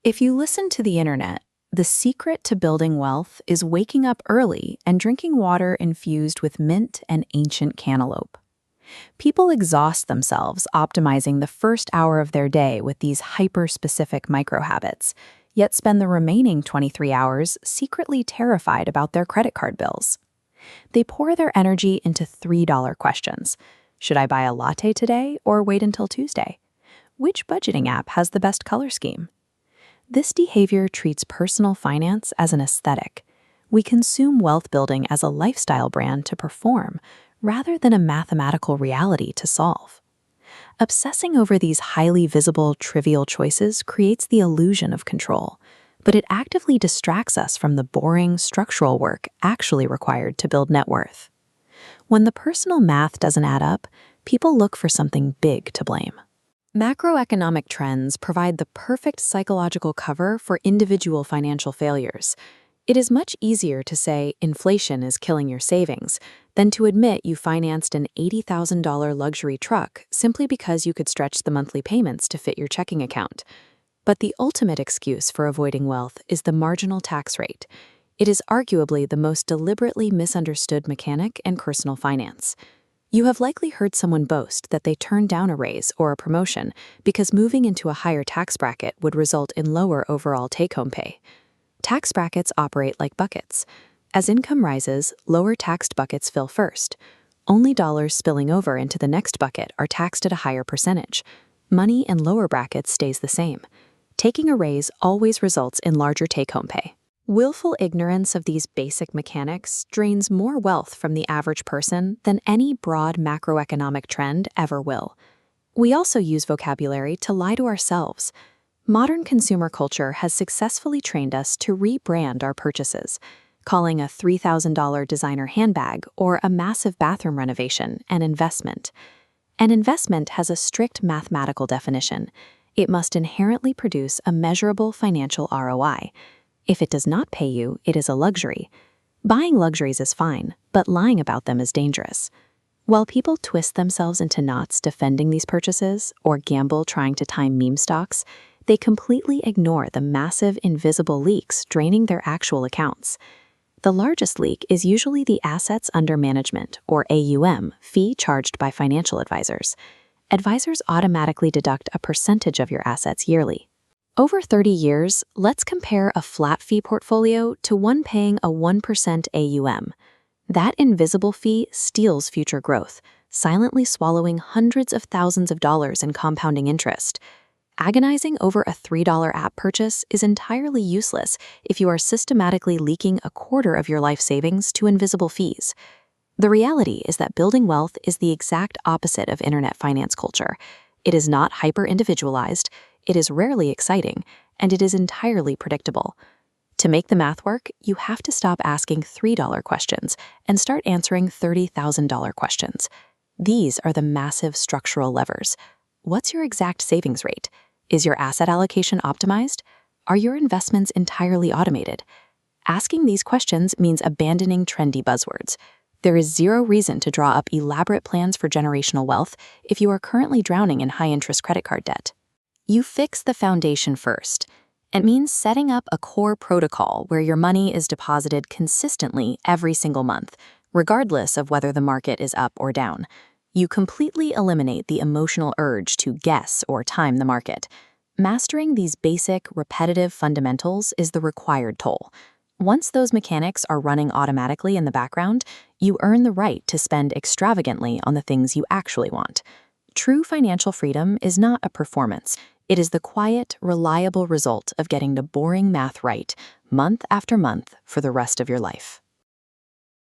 If you listen to the internet, the secret to building wealth is waking up early and drinking water infused with mint and ancient cantaloupe. People exhaust themselves optimizing the first hour of their day with these hyper-specific micro-habits, yet spend the remaining 23 hours secretly terrified about their credit card bills. They pour their energy into $3 questions. Should I buy a latte today or wait until Tuesday? Which budgeting app has the best color scheme? This behavior treats personal finance as an aesthetic. We consume wealth building as a lifestyle brand to perform, rather than a mathematical reality to solve. Obsessing over these highly visible, trivial choices creates the illusion of control, but it actively distracts us from the boring, structural work actually required to build net worth. When the personal math doesn't add up, people look for something big to blame. Macroeconomic trends provide the perfect psychological cover for individual financial failures. It is much easier to say inflation is killing your savings than to admit you financed an $80,000 luxury truck simply because you could stretch the monthly payments to fit your checking account. But the ultimate excuse for avoiding wealth is the marginal tax rate. It is arguably the most deliberately misunderstood mechanic in personal finance. You have likely heard someone boast that they turned down a raise or a promotion because moving into a higher tax bracket would result in lower overall take-home pay. Tax brackets operate like buckets. As income rises, lower taxed buckets fill first. Only dollars spilling over into the next bucket are taxed at a higher percentage. Money in lower brackets stays the same. Taking a raise always results in larger take-home pay. Willful ignorance of these basic mechanics drains more wealth from the average person than any broad macroeconomic trend ever will. We also use vocabulary to lie to ourselves. Modern consumer culture has successfully trained us to rebrand our purchases, calling a $3,000 designer handbag or a massive bathroom renovation an investment. An investment has a strict mathematical definition. It must inherently produce a measurable financial ROI. If it does not pay you, it is a luxury. Buying luxuries is fine, but lying about them is dangerous. While people twist themselves into knots defending these purchases or gamble trying to time meme stocks, they completely ignore the massive invisible leaks draining their actual accounts. The largest leak is usually the assets under management, or AUM, fee charged by financial advisors. Advisors automatically deduct a percentage of your assets yearly. Over 30 years, let's compare a flat fee portfolio to one paying a 1% AUM. That invisible fee steals future growth, silently swallowing hundreds of thousands of dollars in compounding interest. Agonizing over a $3 app purchase is entirely useless if you are systematically leaking a quarter of your life savings to invisible fees. The reality is that building wealth is the exact opposite of internet finance culture. It is not hyper-individualized, it is rarely exciting, and it is entirely predictable. To make the math work, you have to stop asking $3 questions and start answering $30,000 questions. These are the massive structural levers. What's your exact savings rate? Is your asset allocation optimized? Are your investments entirely automated? Asking these questions means abandoning trendy buzzwords. There is zero reason to draw up elaborate plans for generational wealth if you are currently drowning in high-interest credit card debt. You fix the foundation first. It means setting up a core protocol where your money is deposited consistently every single month, regardless of whether the market is up or down. You completely eliminate the emotional urge to guess or time the market. Mastering these basic, repetitive fundamentals is the required toll. Once those mechanics are running automatically in the background, you earn the right to spend extravagantly on the things you actually want. True financial freedom is not a performance. It is the quiet, reliable result of getting the boring math right, month after month, for the rest of your life.